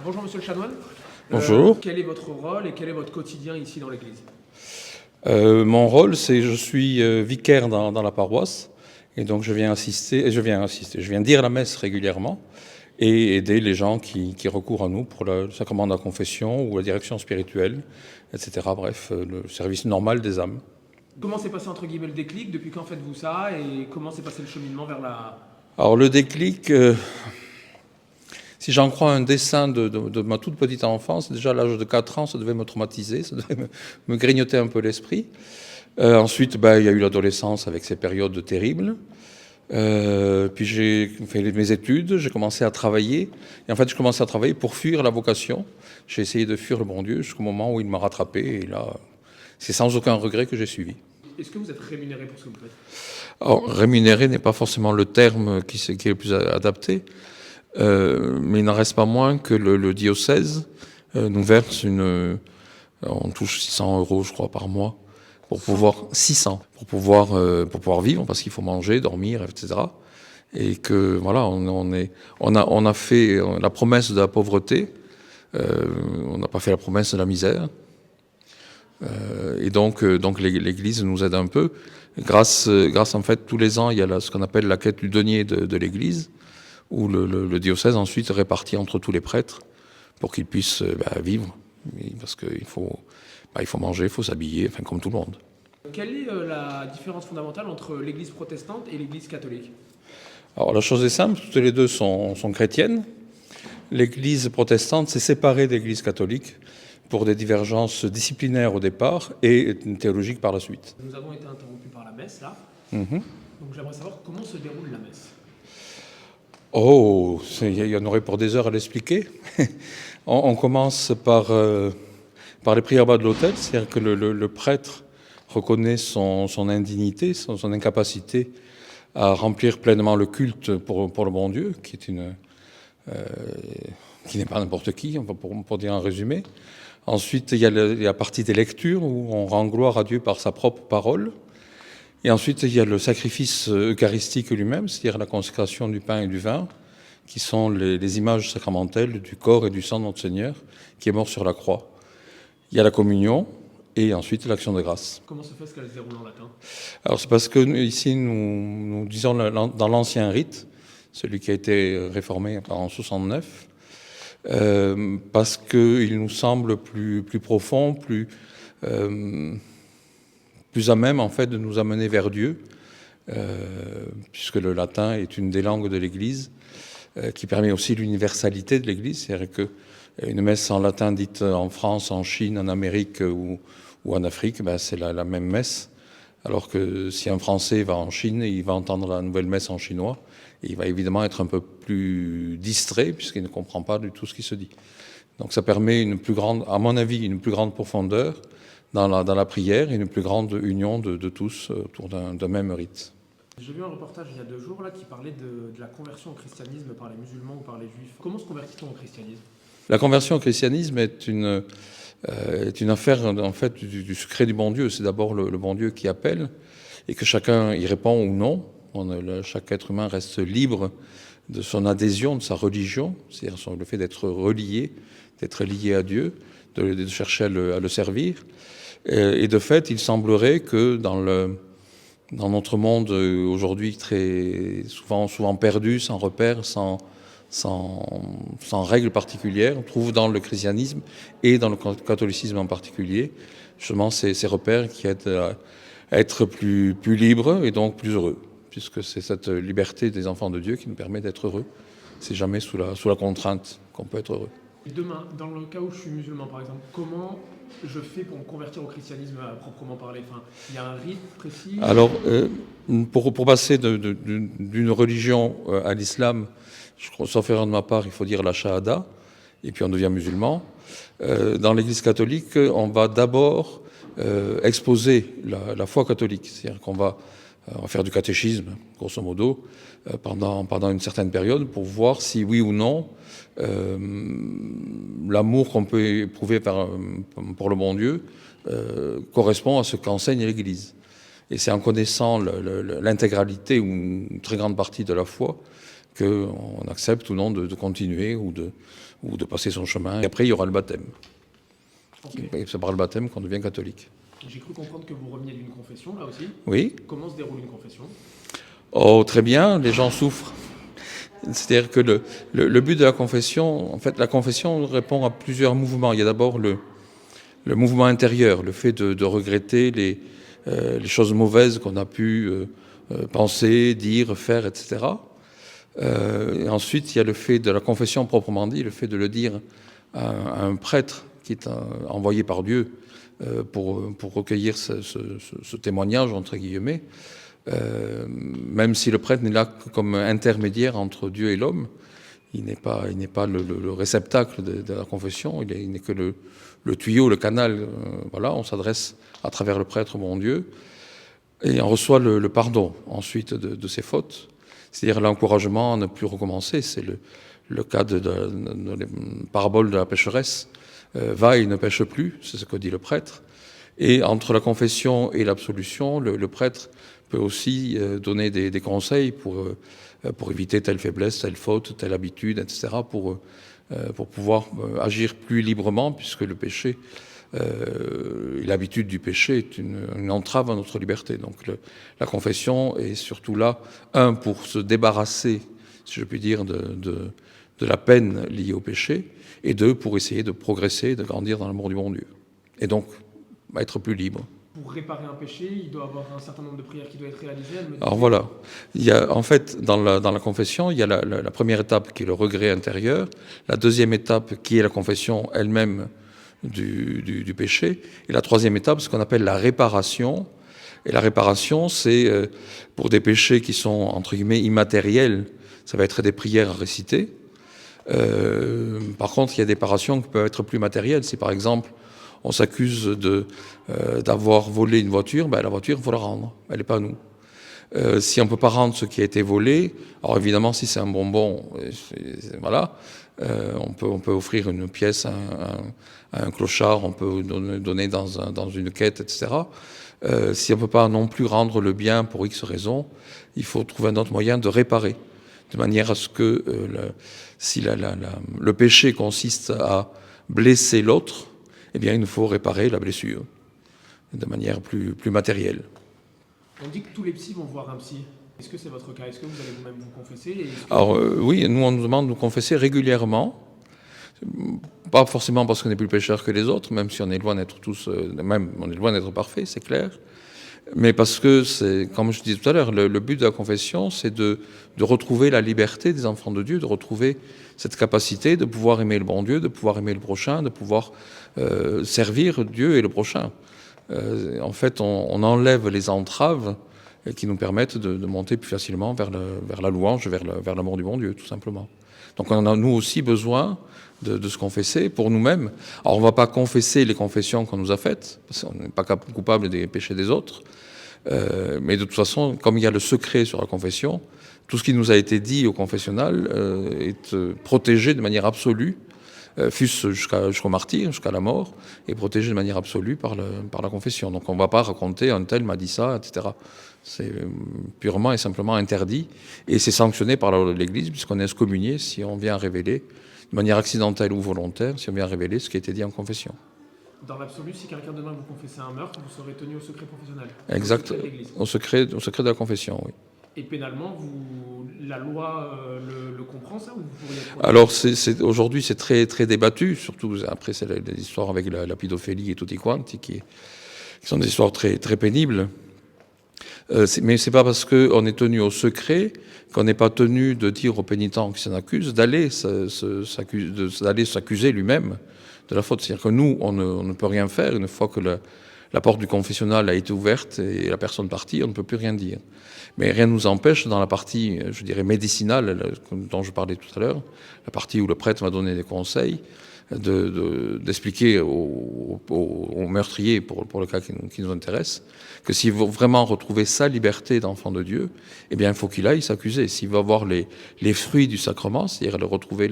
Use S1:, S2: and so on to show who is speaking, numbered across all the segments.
S1: Bonjour Monsieur le Chanoine.
S2: Bonjour.
S1: Quel est votre rôle et quel est votre quotidien ici dans l'église?
S2: Mon rôle, c'est je suis vicaire dans la paroisse et donc je viens dire la messe régulièrement et aider les gens qui recourent à nous pour le sacrement de la confession ou la direction spirituelle, etc. Bref, le service normal des âmes.
S1: Comment s'est passé entre guillemets le déclic? Depuis quand faites-vous ça et comment s'est passé le cheminement vers la...
S2: Alors le déclic, si j'en crois un dessin de ma toute petite enfance, déjà à l'âge de 4 ans, ça devait me traumatiser, ça devait me grignoter un peu l'esprit. Ensuite, il y a eu l'adolescence avec ses périodes terribles. Puis j'ai fait mes études, j'ai commencé à travailler. Et en fait, je commençais à travailler pour fuir la vocation. J'ai essayé de fuir le bon Dieu jusqu'au moment où il m'a rattrapé. Et là, c'est sans aucun regret que j'ai suivi.
S1: Est-ce que vous êtes rémunéré pour ce que vous faites?
S2: Alors, rémunéré n'est pas forcément le terme qui est le plus adapté. Mais il n'en reste pas moins que le diocèse nous verse on touche 600 € je crois par mois pour pouvoir 600 pour pouvoir vivre parce qu'il faut manger, dormir, etc. Et que voilà, on a fait la promesse de la pauvreté, on n'a pas fait la promesse de la misère. Et donc l'Église nous aide un peu. Grâce en fait, tous les ans, il y a ce qu'on appelle la quête du denier de l'Église, où le diocèse ensuite répartit entre tous les prêtres pour qu'ils puissent vivre. Parce qu'il faut manger, il faut s'habiller, enfin comme tout le monde.
S1: Quelle est la différence fondamentale entre l'église protestante et l'église catholique?
S2: Alors la chose est simple, toutes les deux sont chrétiennes. L'Église protestante s'est séparée de l'Église catholique pour des divergences disciplinaires au départ et théologiques par la suite.
S1: Nous avons été interrompus par la messe là.
S2: Mm-hmm.
S1: Donc j'aimerais savoir comment se déroule la messe.
S2: Oh, il y en aurait pour des heures à l'expliquer. On commence par les prières bas de l'autel, c'est-à-dire que le prêtre reconnaît son indignité, son incapacité à remplir pleinement le culte pour le bon Dieu, qui n'est pas n'importe qui, pour dire en résumé. Ensuite, il y a la partie des lectures où on rend gloire à Dieu par sa propre parole. Et ensuite, il y a le sacrifice eucharistique lui-même, c'est-à-dire la consécration du pain et du vin, qui sont les images sacramentelles du corps et du sang de notre Seigneur, qui est mort sur la croix. Il y a la communion et ensuite l'action de grâce.
S1: Comment se fait-ce qu'elle se déroule en latin?
S2: Alors c'est parce que ici, nous disons dans l'ancien rite, celui qui a été réformé en 69, parce qu'il nous semble plus profond, plus à même en fait de nous amener vers Dieu, puisque le latin est une des langues de l'Église, qui permet aussi l'universalité de l'Église, c'est-à-dire qu'une messe en latin dite en France, en Chine, en Amérique ou en Afrique, c'est la même messe, alors que si un Français va en Chine, il va entendre la nouvelle messe en chinois, et il va évidemment être un peu plus distrait, puisqu'il ne comprend pas du tout ce qui se dit. Donc ça permet à mon avis, une plus grande profondeur dans la prière et une plus grande union de tous autour d'un même rite.
S1: J'ai vu un reportage il y a 2 jours là, qui parlait de la conversion au christianisme par les musulmans ou par les juifs. Comment se convertit-on au christianisme?
S2: La conversion au christianisme est une affaire en fait du secret du bon Dieu. C'est d'abord le bon Dieu qui appelle et que chacun y répond ou non. Chaque être humain reste libre de son adhésion, de sa religion, c'est-à-dire le fait d'être relié, d'être lié à Dieu, de chercher à le servir. Et de fait, il semblerait que dans notre monde aujourd'hui très souvent perdu, sans repères, sans règles particulières, on trouve dans le christianisme et dans le catholicisme en particulier, justement ces repères qui aident à être plus libre et donc plus heureux, puisque c'est cette liberté des enfants de Dieu qui nous permet d'être heureux. C'est jamais sous la contrainte qu'on peut être heureux.
S1: Demain, dans le cas où je suis musulman par exemple, comment je fais pour me convertir au christianisme à proprement parler? Enfin, il y a un rite précis?
S2: Alors, pour passer d'une religion à l'islam, sauf erreur de ma part, il faut dire la shahada, et puis on devient musulman. Dans l'Église catholique, on va d'abord exposer la foi catholique, c'est-à-dire qu'on va faire du catéchisme, grosso modo, pendant une certaine période, pour voir si oui ou non l'amour qu'on peut éprouver pour le bon Dieu correspond à ce qu'enseigne l'Église. Et c'est en connaissant l'intégralité ou une très grande partie de la foi qu'on accepte ou non de continuer ou de passer son chemin. Et après, il y aura le baptême.
S1: Okay.
S2: Et c'est par le baptême qu'on devient catholique.
S1: J'ai cru comprendre que vous reveniez d'une confession, là aussi.
S2: Oui.
S1: Comment se déroule une confession?
S2: Oh, très bien, les gens souffrent. C'est-à-dire que le but de la confession, en fait, la confession répond à plusieurs mouvements. Il y a d'abord le mouvement intérieur, le fait de regretter les choses mauvaises qu'on a pu penser, dire, faire, etc. Et ensuite, il y a le fait de la confession proprement dit, le fait de le dire à un prêtre qui est envoyé par Dieu pour recueillir ce témoignage, entre guillemets. Même si le prêtre n'est là que comme intermédiaire entre Dieu et l'homme, il n'est pas le réceptacle de la confession, il n'est que le tuyau, le canal. Voilà, on s'adresse à travers le prêtre, mon Dieu, et on reçoit le pardon ensuite de ses fautes, c'est-à-dire l'encouragement à ne plus recommencer. C'est le cas de la parabole de la pécheresse. Va et ne pêche plus, c'est ce que dit le prêtre. Et entre la confession et l'absolution, le prêtre peut aussi donner des conseils pour éviter telle faiblesse, telle faute, telle habitude, etc., pour pouvoir agir plus librement, puisque le péché, l'habitude du péché est une entrave à notre liberté. Donc la confession est surtout là, pour se débarrasser, si je puis dire, de la peine liée au péché, et pour essayer de progresser, de grandir dans l'amour du bon Dieu. Et donc, être plus libre.
S1: Pour réparer un péché, il doit y avoir un certain nombre de prières qui doivent être réalisées.
S2: Alors voilà, il y a, en fait, dans la confession, il y a la première étape qui est le regret intérieur, la deuxième étape qui est la confession elle-même du péché, et la troisième étape, ce qu'on appelle la réparation. Et la réparation, c'est pour des péchés qui sont, entre guillemets, immatériels, ça va être des prières à réciter. Par contre, il y a des réparations qui peuvent être plus matérielles. Si par exemple, on s'accuse d'avoir volé une voiture, la voiture, il faut la rendre. Elle n'est pas à nous. Si on ne peut pas rendre ce qui a été volé, alors évidemment, si c'est un bonbon, voilà, on peut offrir une pièce à un clochard, on peut donner dans une quête, etc. Si on ne peut pas non plus rendre le bien pour X raisons, il faut trouver un autre moyen de réparer, de manière à ce que si le péché consiste à blesser l'autre, eh bien, il nous faut réparer la blessure de manière plus matérielle.
S1: On dit que tous les psys vont voir un psy. Est-ce que c'est votre cas? Est-ce que vous allez vous-même vous confesser?
S2: Alors oui, nous on nous demande de nous confesser régulièrement. Pas forcément parce qu'on est plus pécheur que les autres, même si on est loin d'être tous, on est loin d'être parfait, c'est clair. Mais parce que c'est, comme je disais tout à l'heure, le but de la confession, c'est de retrouver la liberté des enfants de Dieu, de retrouver cette capacité de pouvoir aimer le bon Dieu, de pouvoir aimer le prochain, de pouvoir servir Dieu et le prochain. En fait, on enlève les entraves qui nous permettent de monter plus facilement vers la louange, vers l'amour du bon Dieu, tout simplement. Donc on a nous aussi besoin de se confesser pour nous-mêmes. Alors on ne va pas confesser les confessions qu'on nous a faites, parce qu'on n'est pas coupable des péchés des autres, mais de toute façon, comme il y a le secret sur la confession, tout ce qui nous a été dit au confessionnal est protégé de manière absolue, fût-ce jusqu'au martyre, jusqu'à la mort, est protégé de manière absolue par la confession. Donc on ne va pas raconter un tel m'a dit ça, etc. C'est purement et simplement interdit, et c'est sanctionné par l'Église, puisqu'on est excommunié si on vient révéler, de manière accidentelle ou volontaire, si on vient révéler ce qui a été dit en confession.
S1: Dans l'absolu, si quelqu'un demain vous confessez un meurtre, vous serez tenu au secret professionnel.
S2: Exact, au secret de la confession, oui.
S1: Et pénalement, la loi le comprend, ça, ou vous pourriez être...
S2: Alors, aujourd'hui, c'est très, très débattu, surtout après, c'est l'histoire avec la pédophilie et tutti quanti, qui sont des histoires très, très pénibles. Mais c'est pas parce qu'on est tenu au secret qu'on n'est pas tenu de dire au pénitent qui s'en accuse d'aller s'accuser lui-même de la faute. C'est-à-dire que nous, on ne peut rien faire une fois que la porte du confessionnal a été ouverte et la personne partie, on ne peut plus rien dire. Mais rien ne nous empêche, dans la partie, je dirais, médicinale, dont je parlais tout à l'heure, la partie où le prêtre m'a donné des conseils, d'expliquer aux meurtriers, pour le cas qui nous intéresse, que s'il veut vraiment retrouver sa liberté d'enfant de Dieu, eh bien, il faut qu'il aille s'accuser. S'il veut avoir les fruits du sacrement, c'est-à-dire retrouver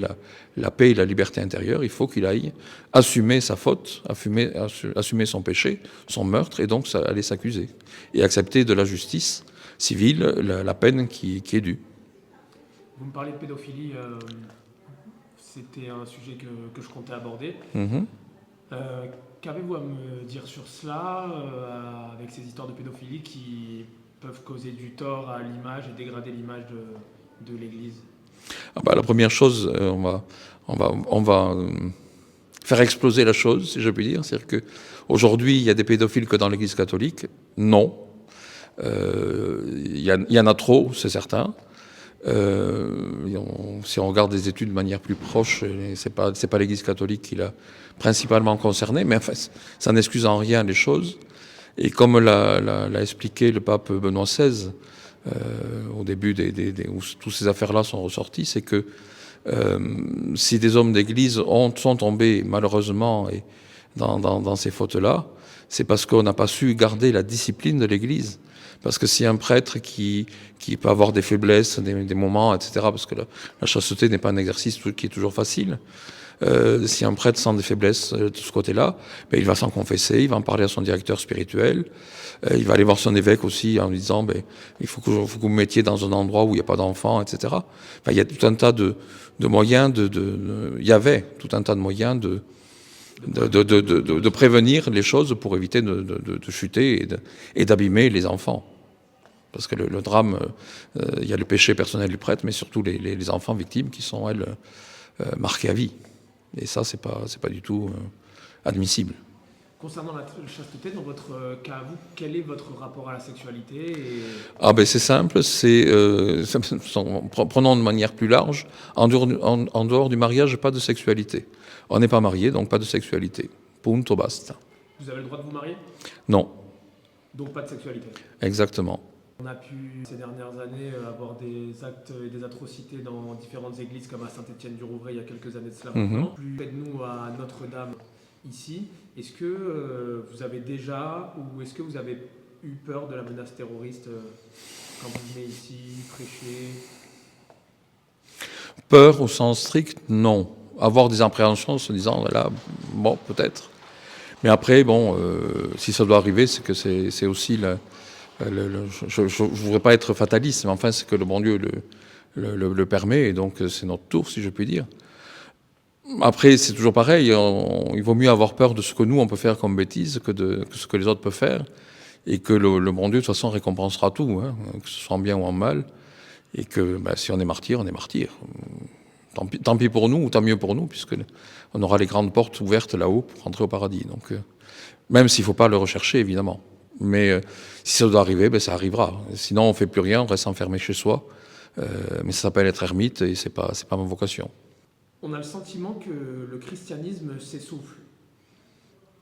S2: la paix et la liberté intérieure, il faut qu'il aille assumer sa faute, assumer son péché, son meurtre, et donc aller s'accuser. Et accepter de la justice civile la peine qui est due.
S1: Vous me parlez de pédophilie, c'était un sujet que je comptais aborder.
S2: Mhm.
S1: Qu'avez-vous à me dire sur cela, avec ces histoires de pédophilie qui peuvent causer du tort à l'image et dégrader l'image de l'Église?
S2: Ah bah, la première chose, on va faire exploser la chose, si je puis dire. C'est-à-dire qu'aujourd'hui, il y a des pédophiles que dans l'Église catholique. Non. Il y en a trop, c'est certain. Si on regarde des études de manière plus proche, c'est pas l'Église catholique qui l'a principalement concerné, mais enfin, ça n'excuse en rien les choses. Et comme l'a expliqué le pape Benoît XVI, au début où toutes ces affaires-là sont ressorties, c'est que si des hommes d'Église sont tombés malheureusement dans ces fautes-là, c'est parce qu'on n'a pas su garder la discipline de l'Église. Parce que si un prêtre qui peut avoir des faiblesses, des moments, etc., parce que la chasteté n'est pas un exercice qui est toujours facile, si un prêtre sent des faiblesses de ce côté-là, ben, il va s'en confesser, il va en parler à son directeur spirituel, il va aller voir son évêque aussi en lui disant ben, il faut que vous me mettiez dans un endroit où il n'y a pas d'enfants, etc. Enfin, il y a tout un tas de moyens, il y avait tout un tas de moyens de prévenir les choses pour éviter de chuter et d'abîmer les enfants. Parce que le drame, il y a le péché personnel du prêtre, mais surtout les enfants victimes qui sont, elles, marquées à vie. Et ça, c'est pas du tout admissible.
S1: Concernant la chasteté, dans votre cas à vous, quel est votre rapport à la sexualité
S2: Ah ben c'est simple, prenons de manière plus large, en dehors du mariage, pas de sexualité. On n'est pas marié, donc pas de sexualité. Punto basta.
S1: Vous avez le droit de vous marier?
S2: Non.
S1: Donc pas de sexualité?
S2: Exactement.
S1: On a pu, ces dernières années, avoir des actes et des atrocités dans différentes églises, comme à Saint-Étienne-du-Rouvray il y a quelques années de cela maintenant. Plus près de nous, à Notre-Dame, ici. Est-ce que vous avez déjà, ou est-ce que vous avez eu peur de la menace terroriste quand vous venez ici prêcher?
S2: Peur au sens strict, non. Avoir des appréhensions en se disant, là, bon, peut-être. Mais après, bon, si ça doit arriver, c'est que c'est aussi je ne voudrais pas être fataliste, mais enfin, c'est que le bon Dieu le permet, et donc c'est notre tour, si je puis dire. Après, c'est toujours pareil, il vaut mieux avoir peur de ce que nous, on peut faire comme bêtise que ce que les autres peuvent faire, et que le bon Dieu, de toute façon, récompensera tout, hein, que ce soit en bien ou en mal, et que bah, si on est martyr, on est martyr. Tant pis pour nous, ou tant mieux pour nous, puisque on aura les grandes portes ouvertes là-haut pour rentrer au paradis. Donc, même s'il ne faut pas le rechercher, évidemment. Mais si ça doit arriver, ben, ça arrivera. Sinon, on ne fait plus rien, on reste enfermé chez soi. Mais ça s'appelle être ermite et ce n'est pas ma vocation.
S1: On a le sentiment que le christianisme s'essouffle.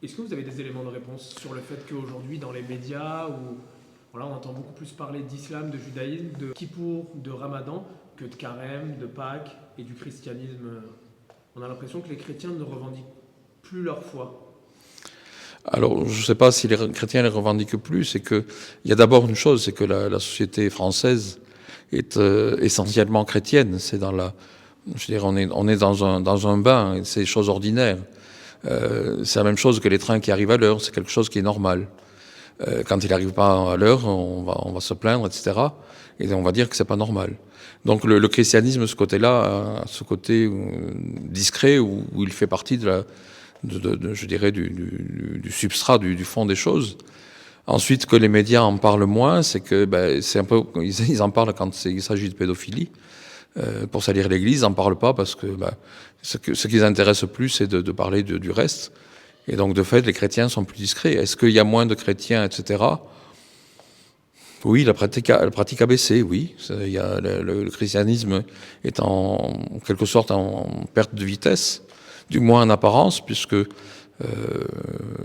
S1: Est-ce que vous avez des éléments de réponse sur le fait qu'aujourd'hui, dans les médias, voilà, on entend beaucoup plus parler d'islam, de judaïsme, de Kippour, de Ramadan, que de Carême, de Pâques et du christianisme? On a l'impression que les chrétiens ne revendiquent plus leur foi.
S2: Alors, je ne sais pas si les chrétiens les revendiquent plus, c'est qu'il y a d'abord une chose, c'est que la société française est essentiellement chrétienne. C'est je veux dire, on est dans un bain, c'est des choses ordinaires. C'est la même chose que les trains qui arrivent à l'heure, c'est quelque chose qui est normal. Quand il n'arrive pas à l'heure, on va se plaindre, etc. Et on va dire que c'est pas normal. Donc le christianisme, ce côté-là, ce côté discret où il fait partie je dirais du substrat, du fond des choses. Ensuite, que les médias en parlent moins, c'est que c'est un peu, ils en parlent quand il s'agit de pédophilie. Pour salir l'Église, ils n'en parlent pas parce que ce qui les intéresse le plus, c'est de parler du reste. Et donc, de fait, les chrétiens sont plus discrets. Est-ce qu'il y a moins de chrétiens, etc. Oui, la pratique a baissé, oui. Le christianisme est en quelque sorte en perte de vitesse, du moins en apparence, puisque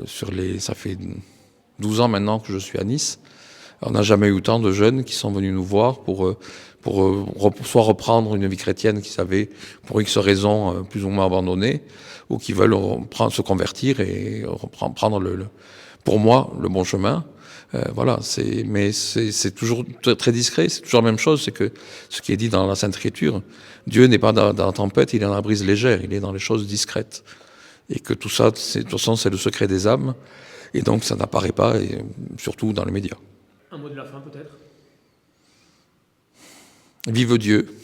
S2: ça fait 12 ans maintenant que je suis à Nice. On n'a jamais eu autant de jeunes qui sont venus nous voir pour soit reprendre une vie chrétienne qu'ils avaient pour X raisons plus ou moins abandonnées, ou qui veulent se convertir et prendre pour moi, le bon chemin. Voilà, mais c'est toujours très discret, c'est toujours la même chose, c'est que ce qui est dit dans la Sainte Écriture, Dieu n'est pas dans la tempête, il est dans la brise légère, il est dans les choses discrètes. Et que tout ça, de toute façon, c'est le secret des âmes, et donc ça n'apparaît pas, et surtout dans les médias.
S1: Un mot de la fin peut-être?
S2: Vive Dieu.